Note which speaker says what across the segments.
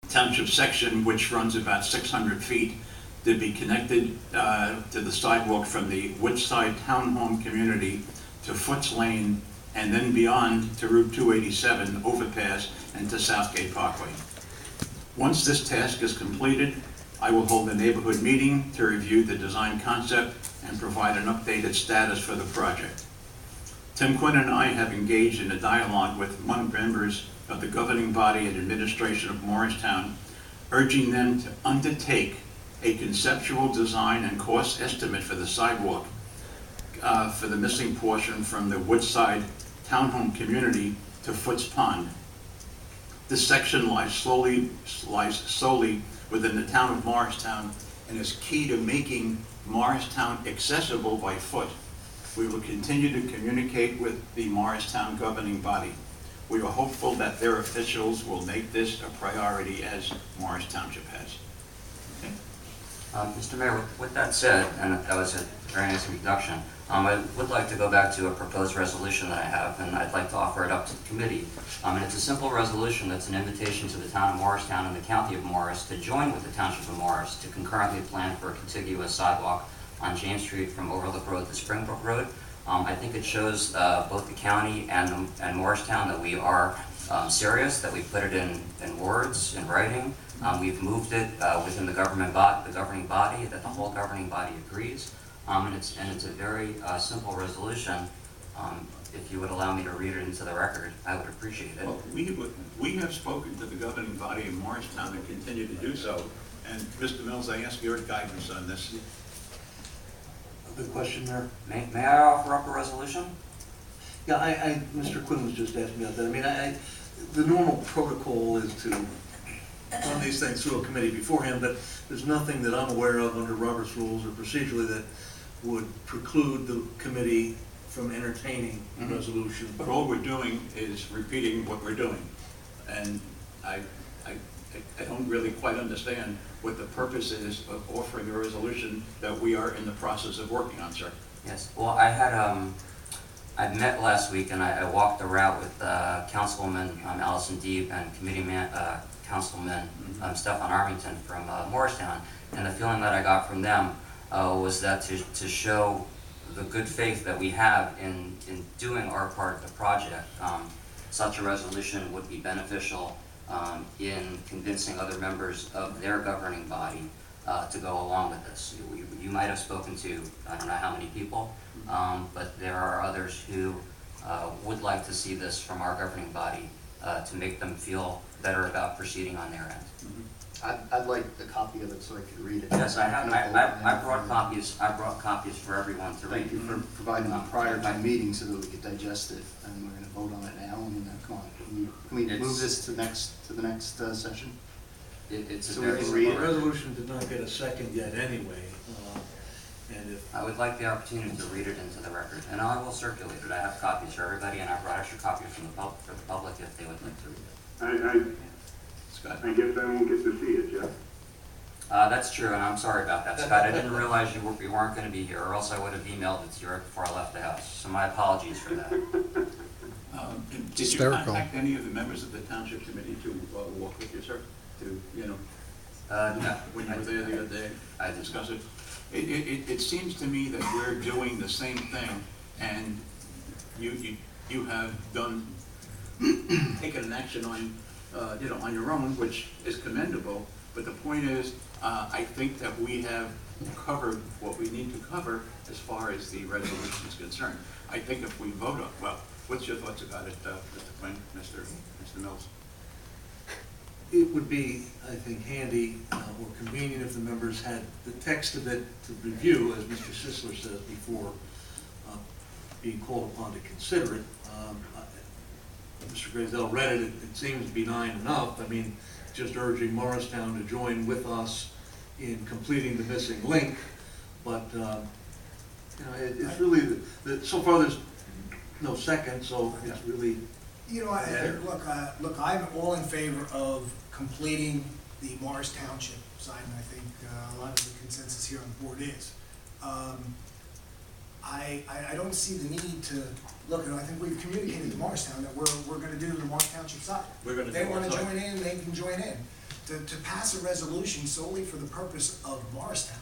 Speaker 1: township section, which runs about 600 feet, to be connected to the sidewalk from the Woodside Townhome community to Foots Lane, and then beyond to Route 287 overpass and to Southgate Parkway. Once this task is completed, I will hold a neighborhood meeting to review the design concept and provide an updated status for the project. Tim Quinn and I have engaged in a dialogue with members of the governing body and administration of Morristown, urging them to undertake a conceptual design and cost estimate for the sidewalk for the missing portion from the Woodside Townhome community to Foots Pond. This section lies solely within the town of Morristown and is key to making Morristown accessible by foot. We will continue to communicate with the Morristown governing body. We are hopeful that their officials will make this a priority as Morris Township has. Okay.
Speaker 2: Mr. Mayor, with that said, and that was a very nice introduction, I would like to go back to a proposed resolution that I have, and I'd like to offer it up to the committee. And it's a simple resolution that's an invitation to the town of Morristown and the county of Morris to join with the township of Morris to concurrently plan for a contiguous sidewalk on James Street from Overlook Road to Springbrook Road. I think it shows both the county and Morristown that we are serious, that we put it in words, in writing. We've moved it within the governing body, that the whole governing body agrees. And it's a very simple resolution. If you would allow me to read it into the record, I would appreciate it.
Speaker 1: Well, we have spoken to the governing body in Morristown and continue to do so. And Mr. Mills, I ask your guidance on this.
Speaker 3: Good question, Mayor.
Speaker 2: May I offer up a resolution?
Speaker 3: Yeah, Mr. Quinn was just asking about that. I mean, the normal protocol is to run these things through a committee beforehand, but there's nothing that I'm aware of under Robert's rules or procedurally that would preclude the committee from entertaining a resolution.
Speaker 1: But all we're doing is repeating what we're doing. And I don't really quite understand what the purpose is of offering a resolution that we are in the process of working on, sir.
Speaker 2: Yes. Well, I met last week and I walked the route with Councilwoman Allison Deeb and Committeeman Councilman Stefan Armington from Morristown, and the feeling that I got from them was that to show the good faith that we have in doing our part of the project, such a resolution would be beneficial in convincing other members of their governing body to go along with this. You might have spoken to, I don't know how many people, but there are others who would like to see this from our governing body to make them feel better about proceeding on their end.
Speaker 4: I'd like a copy of it so I could read it.
Speaker 2: Yes, I have. I brought copies. I brought copies for everyone to read.
Speaker 4: Thank you for providing them prior to the meeting so that we could digest it. And we're going to vote on it now. And come on, can we move this to the next session?
Speaker 2: It's
Speaker 4: So
Speaker 2: a
Speaker 4: we
Speaker 2: very
Speaker 4: can read
Speaker 3: The
Speaker 4: it.
Speaker 3: resolution did not get a second yet anyway. And if
Speaker 2: I would like the opportunity to read it into the record, and I will circulate it. I have copies for everybody, and I brought extra copies for the public if they would like to read it.
Speaker 1: Scott?
Speaker 5: I guess I won't get to see it, Jeff.
Speaker 2: That's true, and I'm sorry about that, Scott. I didn't realize you weren't going to be here, or else I would have emailed it to you right before I left the house. So my apologies for that.
Speaker 1: Did you contact any of the members of the township committee to walk with you, sir? To,
Speaker 2: No.
Speaker 1: when you were there the other day,
Speaker 2: I did
Speaker 1: discuss it? It seems to me that we're doing the same thing, and you have taken an action on on your own, which is commendable. But the point is, I think that we have covered what we need to cover as far as the resolution is concerned. I think if we vote on, well, what's your thoughts about it, Mr. Quinn, Mr. Mills?
Speaker 3: it would be, I think, handy or convenient if the members had the text of it to review, as Mr. Sisler says, before being called upon to consider it. Mr. Grazel read it, it seems benign enough. I mean, just urging Morristown to join with us in completing the missing link, but it's really, so far there's no second, so it's really...
Speaker 6: You know, look, I'm all in favor of completing the Morris Township side, and I think a lot of the consensus here on the board is. I don't see the need to look, and I think we've communicated to Morristown that we're going to do the Morris Township side.
Speaker 1: We're going to
Speaker 6: if they want to join in, they can join in. to pass a resolution solely for the purpose of Morristown,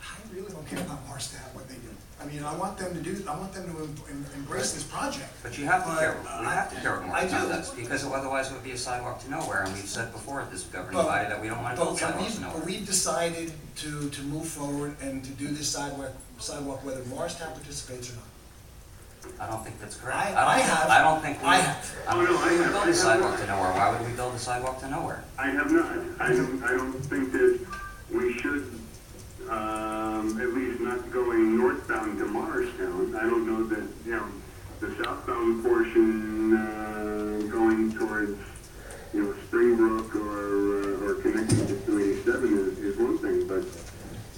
Speaker 6: I really don't care about Morristown, what they do. I mean, I want them to embrace this project.
Speaker 2: But you have to care,
Speaker 6: But,
Speaker 2: we have to care what
Speaker 6: I
Speaker 2: Morristown
Speaker 6: do.
Speaker 2: does, because otherwise it would be a sidewalk to nowhere, and we've said before at this governing
Speaker 6: But-
Speaker 2: body that we don't want to build sidewalks to
Speaker 6: But
Speaker 2: nowhere.
Speaker 6: we've decided to move forward and to do this sidewalk whether Morristown participates or not.
Speaker 2: I don't think that's correct.
Speaker 6: I have.
Speaker 2: I don't think we.
Speaker 6: I have.
Speaker 2: I don't
Speaker 5: Oh, no,
Speaker 2: think
Speaker 5: I
Speaker 2: we
Speaker 5: have.
Speaker 2: build a sidewalk to nowhere. Why would we build a sidewalk to nowhere?
Speaker 5: I have not. I don't think that we should, at least not going northbound to Morristown. I don't know that, the southbound portion, going towards, Springbrook or connecting to 287 is one thing, but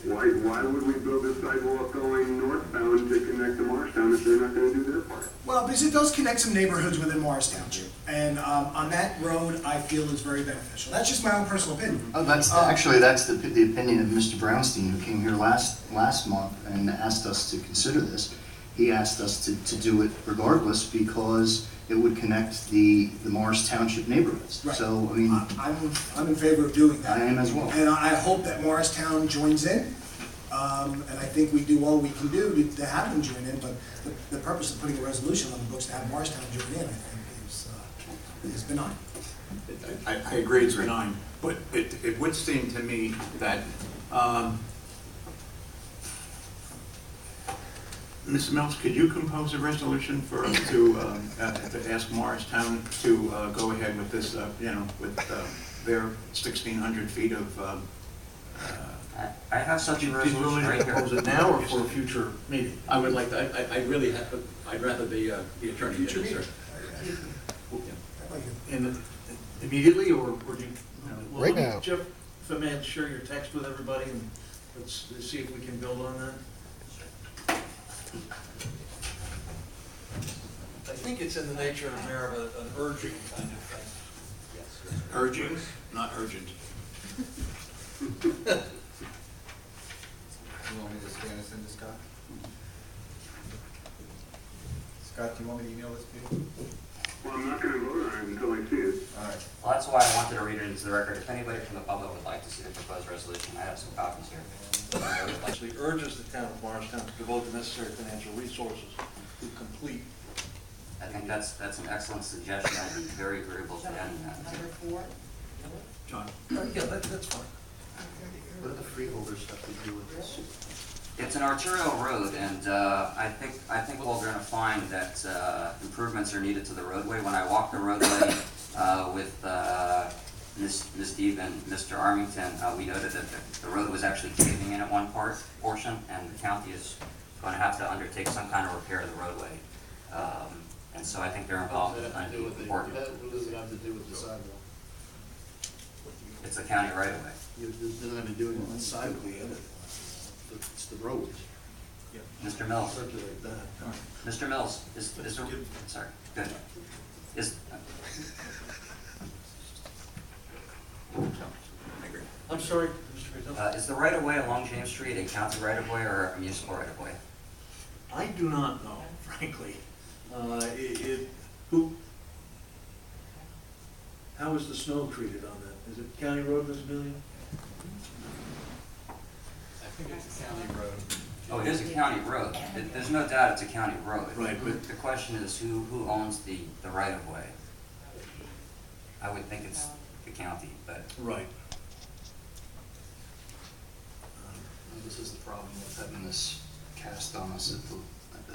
Speaker 5: why would we build a sidewalk going northbound to connect to Morristown if they're not gonna do their part?
Speaker 6: Well, because it does connect some neighborhoods within Morris Township, and on that road, I feel is very beneficial. That's just my own personal opinion.
Speaker 4: Oh, that's, actually, that's the opinion of Mr. Brownstein, who came here last month and asked us to consider this. He asked us to do it regardless because it would connect the Morris Township neighborhoods.
Speaker 6: Right.
Speaker 4: So, I mean,
Speaker 6: I'm in favor of doing that.
Speaker 4: I am as well.
Speaker 6: And I hope that Morristown joins in, and I think we do all we can do to have them join in, but the purpose of putting a resolution on the books to have Morristown join in, I think, is benign.
Speaker 1: I agree it's benign, but it would seem to me that, Ms. Mills, could you compose a resolution to ask Morristown to go ahead with this, with their 1,600 feet of,
Speaker 2: I have such a
Speaker 3: He's
Speaker 2: resolution
Speaker 3: willing to
Speaker 2: right
Speaker 3: propose
Speaker 2: here.
Speaker 3: it now or for a future meeting?
Speaker 7: I would like to, I really have, I'd rather the attorney get
Speaker 6: Future
Speaker 7: it, sir.
Speaker 6: meeting. I'd like it.
Speaker 3: And immediately, or do you? Well,
Speaker 8: Right
Speaker 3: let me-
Speaker 8: now.
Speaker 3: Jeff, if I may, share your text with everybody, and let's see if we can build on that. I think it's in the nature of more of an urging kind of thing.
Speaker 1: urging, not urgent?
Speaker 9: You want me to scan this into Scott? Scott, do you want me to email this to you?
Speaker 5: Well, I'm not gonna vote on it until I see it.
Speaker 9: All right.
Speaker 2: Well, that's why I wanted to read it into the record. If anybody from the public would like to see the proposed resolution, I have some copies here.
Speaker 3: Actually urges the town of Morristown to devote the necessary financial resources to complete.
Speaker 2: I think that's an excellent suggestion. I'd be very agreeable to adding that.
Speaker 1: John?
Speaker 3: Yeah, that's fine.
Speaker 4: what do the freeholders have to do with this?
Speaker 2: It's an arterial road, and I think we're all going to find that improvements are needed to the roadway. When I walked the roadway with Ms. Deeb and Mr. Armington, we noted that the road was actually caving in at one portion, and the county is going to have to undertake some kind of repair of the roadway. And so I think their involvement is going to be important.
Speaker 4: What does it have to do with the sidewalk?
Speaker 2: It's a county right-of-way.
Speaker 4: It doesn't have to do with the sidewalk. It's the roads.
Speaker 2: Mr. Mills,
Speaker 3: Circulate that.
Speaker 2: Mr. Mills, is there, sorry, good. Is,
Speaker 3: I'm sorry, Mr. Rizzo.
Speaker 2: is the right-of-way along James Street a county right-of-way or a municipal right-of-way?
Speaker 3: I do not know, frankly. How is the snow treated on that? Is it county road, Ms. Millian?
Speaker 9: I think it's a county road.
Speaker 2: Oh, it is a county road. There's no doubt it's a county road.
Speaker 1: Right, but
Speaker 2: The question is who owns the right-of-way? I would think it's the county, but
Speaker 3: Right.
Speaker 4: This is the problem with having this cast on us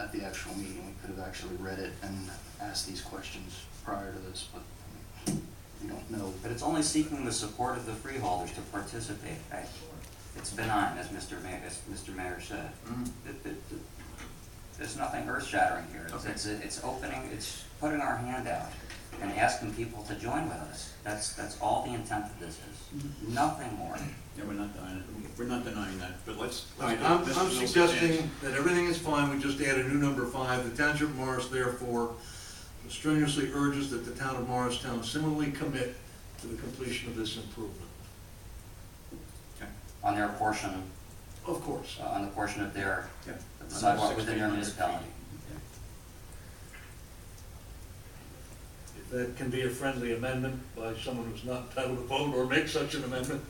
Speaker 4: at the actual meeting. We could have actually read it and asked these questions prior to this, but we don't know.
Speaker 2: but it's only seeking the support of the freeholders to participate. It's benign, as Mr. Mayor said. There's nothing earth-shattering here. It's opening, it's putting our hand out and asking people to join with us. That's all the intent of this is. Nothing more.
Speaker 1: Yeah, we're not denying that, but let's.
Speaker 3: All right,
Speaker 1: give
Speaker 3: I'm
Speaker 1: Mr. Mills a chance.
Speaker 3: suggesting that everything is fine, we just add a new number 5. The Township of Morris therefore strenuously urges that the town of Morristown similarly commit to the completion of this improvement.
Speaker 2: On their portion,
Speaker 3: Of course.
Speaker 2: on the portion of their
Speaker 1: Yeah.
Speaker 2: sidewalk within their
Speaker 1: 1,600
Speaker 2: municipality.
Speaker 1: feet.
Speaker 3: that can be a friendly amendment by someone who's not entitled to vote or make such an amendment.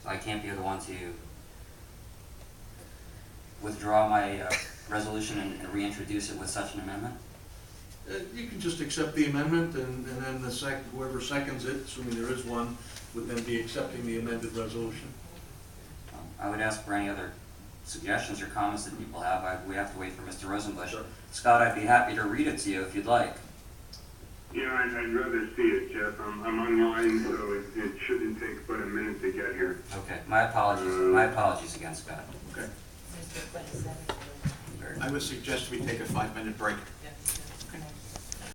Speaker 2: I can't be the one to withdraw my resolution and reintroduce it with such an amendment?
Speaker 3: You can just accept the amendment, and then whoever seconds it, assuming there is one, would then be accepting the amended resolution.
Speaker 2: I would ask for any other suggestions or comments that people have. We have to wait for Mr. Rosenbush.
Speaker 3: Sure.
Speaker 2: Scott, I'd be happy to read it to you if you'd like.
Speaker 5: Yeah, I'd rather see it, Jeff. I'm online, so it shouldn't take but a minute to get here.
Speaker 2: Okay, my apologies. My apologies again, Scott.
Speaker 3: Okay.
Speaker 2: Very-
Speaker 1: I would suggest we take a 5-minute break.